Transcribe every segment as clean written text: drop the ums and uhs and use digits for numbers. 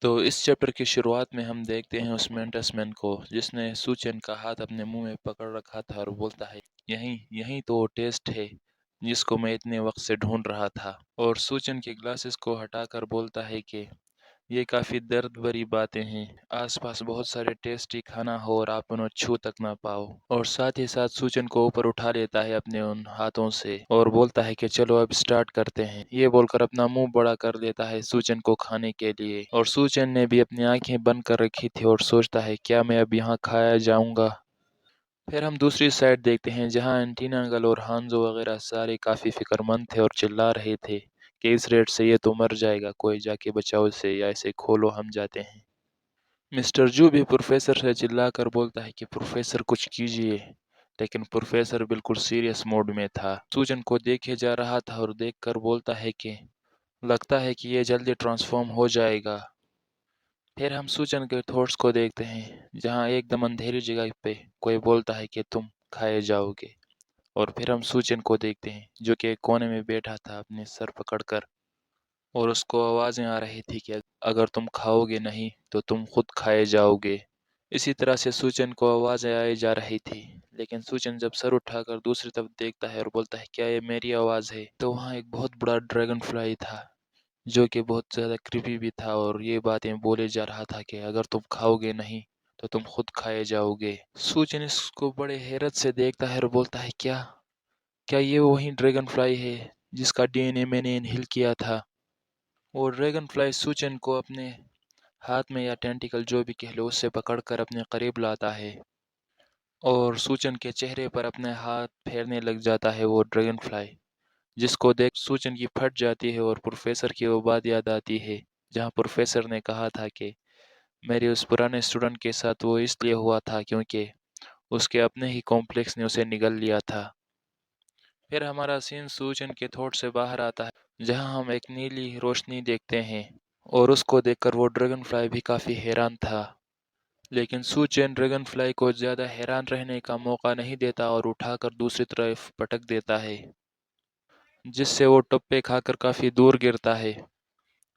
تو اس چیپٹر کی شروعات میں ہم دیکھتے ہیں اس مینٹس مین کو جس نے سوچن کا ہاتھ اپنے منہ میں پکڑ رکھا تھا اور بولتا ہے یہیں تو وہ ٹیسٹ ہے جس کو میں اتنے وقت سے ڈھونڈ رہا تھا، اور سوچن کے گلاسز کو ہٹا کر بولتا ہے کہ یہ کافی درد بھری باتیں ہیں، آس پاس بہت سارے ٹیسٹی کھانا ہو اور آپ انہیں چھو تک نہ پاؤ، اور ساتھ ہی ساتھ سوچن کو اوپر اٹھا لیتا ہے اپنے ان ہاتھوں سے اور بولتا ہے کہ چلو اب سٹارٹ کرتے ہیں، یہ بول کر اپنا منہ بڑا کر دیتا ہے سوچن کو کھانے کے لیے، اور سوچن نے بھی اپنی آنکھیں بند کر رکھی تھی اور سوچتا ہے کیا میں اب یہاں کھایا جاؤں گا۔ پھر ہم دوسری سائڈ دیکھتے ہیں جہاں انٹینا انکل اور ہانزو وغیرہ سارے کافی فکر مند تھے اور چلا رہے تھے کہ اس ریٹ سے یہ تو مر جائے گا، کوئی جا کے بچاؤ اسے یا اسے کھولو ہم جاتے ہیں۔ مسٹر جو بھی پروفیسر سے چلا کر بولتا ہے کہ پروفیسر کچھ کیجئے، لیکن پروفیسر بالکل سیریس موڈ میں تھا، سوچن کو دیکھے جا رہا تھا اور دیکھ کر بولتا ہے کہ لگتا ہے کہ یہ جلدی ٹرانسفارم ہو جائے گا۔ پھر ہم سوچن کے تھوٹس کو دیکھتے ہیں جہاں ایک دم اندھیری جگہ پہ کوئی بولتا ہے کہ تم کھائے جاؤ گے، اور پھر ہم سوچن کو دیکھتے ہیں جو کہ ایک کونے میں بیٹھا تھا اپنے سر پکڑ کر، اور اس کو آوازیں آ رہی تھی کہ اگر تم کھاؤ گے نہیں تو تم خود کھائے جاؤ گے۔ اسی طرح سے سوچن کو آوازیں آئی جا رہی تھی، لیکن سوچن جب سر اٹھا کر دوسری طرف دیکھتا ہے اور بولتا ہے کیا یہ میری آواز ہے، تو وہاں ایک بہت بڑا ڈریگن فلائی تھا جو کہ بہت زیادہ کریپی بھی تھا اور یہ باتیں بولے جا رہا تھا کہ اگر تم کھاؤ گے نہیں تو تم خود کھائے جاؤ گے۔ سوچن اس کو بڑے حیرت سے دیکھتا ہے اور بولتا ہے کیا یہ وہی ڈریگن فلائی ہے جس کا ڈی این اے میں نے انہیل کیا تھا؟ اور ڈریگن فلائی سوچن کو اپنے ہاتھ میں یا ٹینٹیکل جو بھی کہہ لو اس سے پکڑ کر اپنے قریب لاتا ہے، اور سوچن کے چہرے پر اپنے ہاتھ پھیرنے لگ جاتا ہے وہ ڈریگن فلائی، جس کو دیکھ سوچن کی پھٹ جاتی ہے اور پروفیسر کی وہ بات یاد آتی ہے جہاں پروفیسر نے کہا تھا کہ میرے اس پرانے اسٹوڈنٹ کے ساتھ وہ اس لیے ہوا تھا کیونکہ اس کے اپنے ہی کمپلیکس نے اسے نگل لیا تھا۔ پھر ہمارا سین سوچن کے تھوٹ سے باہر آتا ہے جہاں ہم ایک نیلی روشنی دیکھتے ہیں، اور اس کو دیکھ کر وہ ڈریگن فلائی بھی کافی حیران تھا، لیکن سوچن ڈریگن فلائی کو زیادہ حیران رہنے کا موقع نہیں دیتا اور اٹھا کر دوسری طرف پٹک دیتا ہے، جس سے وہ ٹپے کھا کر کافی دور گرتا ہے۔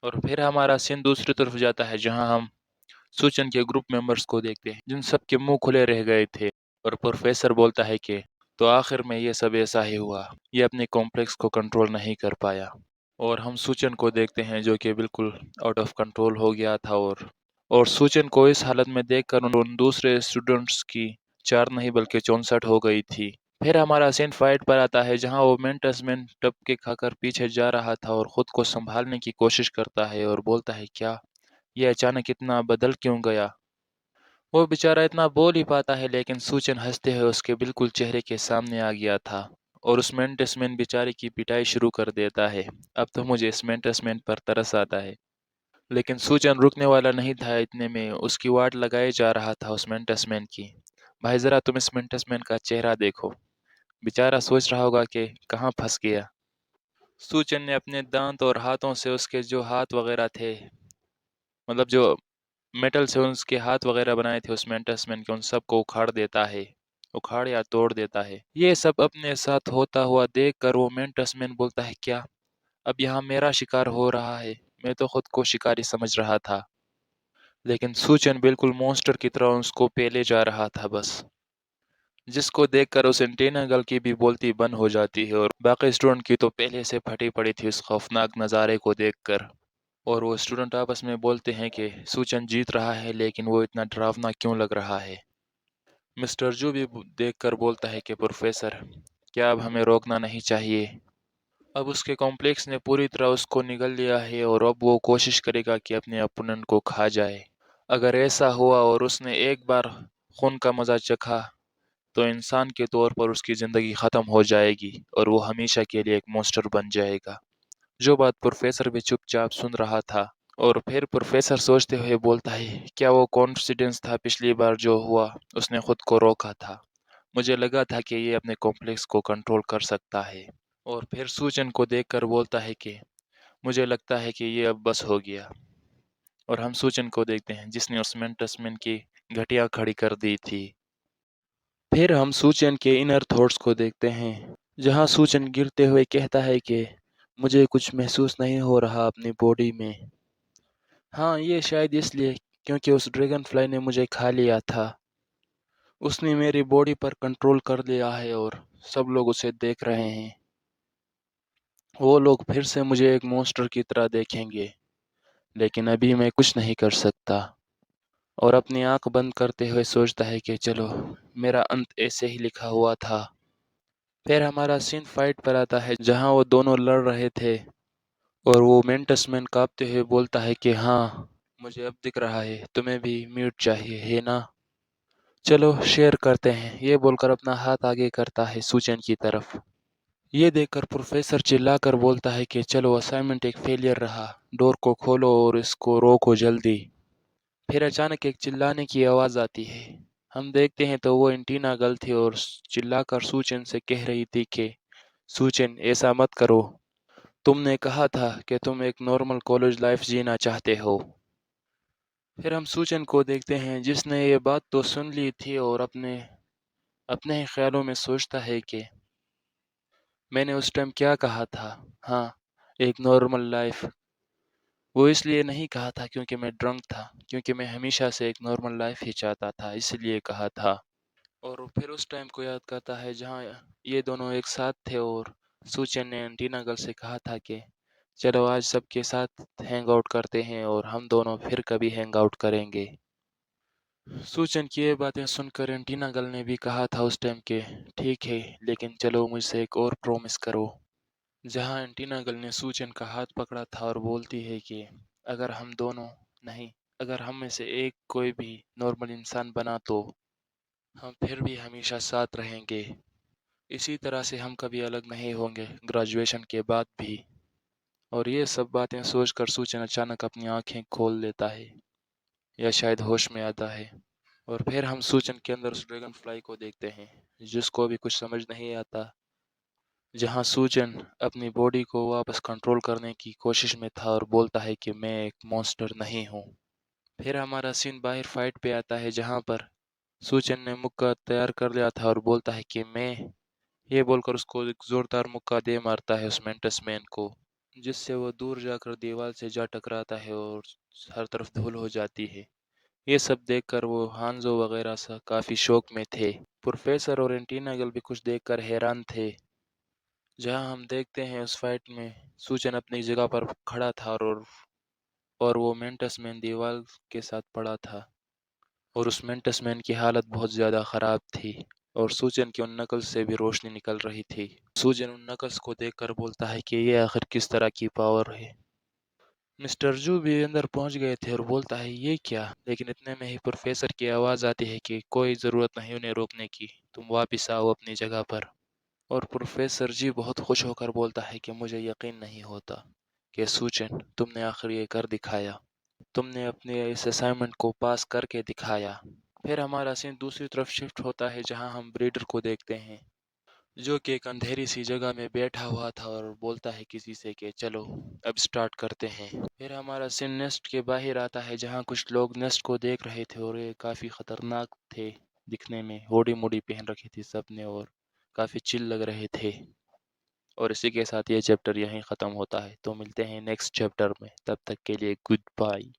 اور پھر ہمارا سین دوسری طرف جاتا ہے جہاں ہم سوچن کے گروپ ممبرز کو دیکھتے ہیں جن سب کے منہ کھلے رہ گئے تھے، اور پروفیسر بولتا ہے کہ تو آخر میں یہ سب ایسا ہی ہوا، یہ اپنے کمپلیکس کو کنٹرول نہیں کر پایا، اور ہم سوچن کو دیکھتے ہیں جو کہ بالکل آؤٹ آف کنٹرول ہو گیا تھا، اور سوچن کو اس حالت میں دیکھ کر ان دوسرے اسٹوڈنٹس کی 4 نہیں بلکہ 64 ہو گئی تھی۔ پھر ہمارا سین فائٹ پر آتا ہے جہاں وہ مینٹس مین ٹپ کے کھا کر پیچھے جا رہا تھا اور خود کو سنبھالنے کی کوشش کرتا ہے اور بولتا ہے کیا یہ اچانک اتنا بدل کیوں گیا؟ وہ بیچارہ اتنا بول ہی پاتا ہے لیکن سوچن ہنستے ہوئے اس کے بالکل چہرے کے سامنے آ گیا تھا اور اس مینٹس مین بیچارے کی پٹائی شروع کر دیتا ہے۔ اب تو مجھے اس مینٹس مین پر ترس آتا ہے، لیکن سوچن رکنے والا نہیں تھا، اتنے میں اس کی واٹ لگائے جا رہا تھا اس مینٹس مین کی۔ بھائی ذرا تم اس مینٹس مین کا چہرہ دیکھو، بیچارہ سوچ رہا ہوگا کہ کہاں پھنس گیا۔ سوچن نے اپنے دانت اور ہاتھوں سے اس کے جو ہاتھ وغیرہ تھے، مطلب جو میٹل سے اس کے ہاتھ وغیرہ بنائے تھے اس مینٹس مین کے، ان سب کو اکھاڑ یا توڑ دیتا ہے۔ یہ سب اپنے ساتھ ہوتا ہوا دیکھ کر وہ مینٹس مین بولتا ہے کیا اب یہاں میرا شکار ہو رہا ہے؟ میں تو خود کو شکاری سمجھ رہا تھا، لیکن سوچن بالکل مونسٹر کی طرح اس کو پیلے جا رہا تھا بس، جس کو دیکھ کر اس انٹینا گل کی بھی بولتی بند ہو جاتی ہے، اور باقی اسٹوڈنٹ کی تو پہلے سے پھٹی پڑی تھی اس خوفناک نظارے کو دیکھ کر، اور وہ اسٹوڈنٹ آپس میں بولتے ہیں کہ سوچن جیت رہا ہے لیکن وہ اتنا ڈراونا کیوں لگ رہا ہے۔ مسٹر جو بھی دیکھ کر بولتا ہے کہ پروفیسر کیا اب ہمیں روکنا نہیں چاہیے؟ اب اس کے کمپلیکس نے پوری طرح اس کو نگل لیا ہے اور اب وہ کوشش کرے گا کہ اپنے اپوننٹ کو کھا جائے۔ اگر ایسا ہوا اور اس نے ایک بار خون کا مزہ چکھا تو انسان کے طور پر اس کی زندگی ختم ہو جائے گی اور وہ ہمیشہ کے لیے ایک مونسٹر بن جائے گا۔ جو بات پروفیسر بھی چپ چاپ سن رہا تھا، اور پھر پروفیسر سوچتے ہوئے بولتا ہے کیا وہ کانفیڈنس تھا پچھلی بار جو ہوا اس نے خود کو روکا تھا؟ مجھے لگا تھا کہ یہ اپنے کمپلیکس کو کنٹرول کر سکتا ہے۔ اور پھر سوچن کو دیکھ کر بولتا ہے کہ مجھے لگتا ہے کہ یہ اب بس ہو گیا، اور ہم سوچن کو دیکھتے ہیں جس نے اس مینٹس مین کی گھٹیا کھڑی کر دی تھی۔ پھر ہم سوچن کے انر تھاٹس کو دیکھتے ہیں جہاں سوچن گرتے ہوئے کہتا ہے کہ مجھے کچھ محسوس نہیں ہو رہا اپنی باڈی میں، ہاں، یہ شاید اس لیے کیونکہ اس ڈریگن فلائی نے مجھے کھا لیا تھا۔ اس نے میری باڈی پر کنٹرول کر لیا ہے اور سب لوگ اسے دیکھ رہے ہیں۔ وہ لوگ پھر سے مجھے ایک مونسٹر کی طرح دیکھیں گے، لیکن ابھی میں کچھ نہیں کر سکتا۔ اور اپنی آنکھ بند کرتے ہوئے سوچتا ہے کہ چلو، میرا انت ایسے ہی لکھا ہوا تھا۔ پھر ہمارا سین فائٹ پر آتا ہے جہاں وہ دونوں لڑ رہے تھے، اور وہ مینٹس مین کانپتے ہوئے بولتا ہے کہ ہاں، مجھے اب دکھ رہا ہے تمہیں بھی میٹ چاہیے ہے نا؟ چلو شیئر کرتے ہیں، یہ بول کر اپنا ہاتھ آگے کرتا ہے سوچن کی طرف۔ یہ دیکھ کر پروفیسر چلا کر بولتا ہے کہ چلو، اسائنمنٹ ایک فیلئر رہا، ڈور کو کھولو اور اس کو روکو جلدی۔ پھر اچانک ایک چلانے کی آواز آتی ہے۔ ہم دیکھتے ہیں تو وہ انٹینا گرل تھی اور چلا کر سوچن سے کہہ رہی تھی کہ سوچن، ایسا مت کرو، تم نے کہا تھا کہ تم ایک نارمل کالج لائف جینا چاہتے ہو۔ پھر ہم سوچن کو دیکھتے ہیں جس نے یہ بات تو سن لی تھی اور اپنے ہی خیالوں میں سوچتا ہے کہ میں نے اس ٹائم کیا کہا تھا؟ ہاں، ایک نارمل لائف۔ وہ اس لیے نہیں کہا تھا کیونکہ میں ڈرنک تھا، کیونکہ میں ہمیشہ سے ایک نارمل لائف ہی چاہتا تھا، اس لیے کہا تھا۔ اور پھر اس ٹائم کو یاد کرتا ہے جہاں یہ دونوں ایک ساتھ تھے اور سوچن نے انٹینا گرل سے کہا تھا کہ چلو آج سب کے ساتھ ہینگ آؤٹ کرتے ہیں اور ہم دونوں پھر کبھی ہینگ آؤٹ کریں گے۔ سوچن کی یہ باتیں سن کر انٹینا گرل نے بھی کہا تھا اس ٹائم کہ ٹھیک ہے، لیکن چلو مجھ سے ایک اور پرومس کرو۔ جہاں انٹینا گرل نے سوچن کا ہاتھ پکڑا تھا اور بولتی ہے کہ اگر ہم دونوں نہیں، اگر ہم میں سے ایک کوئی بھی نارمل انسان بنا تو ہم پھر بھی ہمیشہ ساتھ رہیں گے، اسی طرح سے ہم کبھی الگ نہیں ہوں گے گریجویشن کے بعد بھی۔ اور یہ سب باتیں سوچ کر سوچن اچانک اپنی آنکھیں کھول لیتا ہے، یا شاید ہوش میں آتا ہے۔ اور پھر ہم سوچن کے اندر اس ڈریگن فلائی کو دیکھتے ہیں جس کو بھی کچھ سمجھ نہیں آتا، جہاں سوچن اپنی باڈی کو واپس کنٹرول کرنے کی کوشش میں تھا اور بولتا ہے کہ میں ایک مونسٹر نہیں ہوں۔ پھر ہمارا سین باہر فائٹ پہ آتا ہے جہاں پر سوچن نے مکہ تیار کر لیا تھا اور بولتا ہے کہ میں، یہ بول کر اس کو ایک زوردار مکہ دے مارتا ہے اس مینٹس مین کو، جس سے وہ دور جا کر دیوال سے جا ٹکراتا ہے اور ہر طرف دھول ہو جاتی ہے۔ یہ سب دیکھ کر وہ ہانزو وغیرہ سا کافی شوق میں تھے۔ پروفیسر اور انٹینا گرل بھی کچھ دیکھ کر حیران تھے۔ جہاں ہم دیکھتے ہیں اس فائٹ میں سوچن اپنی جگہ پر کھڑا تھا اور وہ مینٹس مین دیوال کے ساتھ پڑا تھا، اور اس مینٹس مین کی حالت بہت زیادہ خراب تھی، اور سوچن کی ان نکل سے بھی روشنی نکل رہی تھی۔ سوچن ان نکلز کو دیکھ کر بولتا ہے کہ یہ آخر کس طرح کی پاور ہے۔ مسٹر جو بھی اندر پہنچ گئے تھے اور بولتا ہے یہ کیا، لیکن اتنے میں ہی پروفیسر کی آواز آتی ہے کہ کوئی ضرورت نہیں انہیں روکنے کی، تم واپس آؤ اپنی جگہ پر۔ اور پروفیسر جی بہت خوش ہو کر بولتا ہے کہ مجھے یقین نہیں ہوتا کہ سوچن، تم نے آخر یہ کر دکھایا، تم نے اپنے اس اسائنمنٹ کو پاس کر کے دکھایا۔ پھر ہمارا سین دوسری طرف شفٹ ہوتا ہے جہاں ہم بریڈر کو دیکھتے ہیں جو کہ ایک اندھیری سی جگہ میں بیٹھا ہوا تھا اور بولتا ہے کسی سے کہ چلو اب سٹارٹ کرتے ہیں۔ پھر ہمارا سین نیسٹ کے باہر آتا ہے جہاں کچھ لوگ نیسٹ کو دیکھ رہے تھے اور یہ کافی خطرناک تھے دکھنے میں، ہوڑی موڑی پہن رکھی تھی سب نے اور کافی چل لگ رہے تھے۔ اور اسی کے ساتھ یہ چیپٹر یہیں ختم ہوتا ہے، تو ملتے ہیں نیکسٹ چیپٹر میں، تب تک کے لیے گڈ بائی۔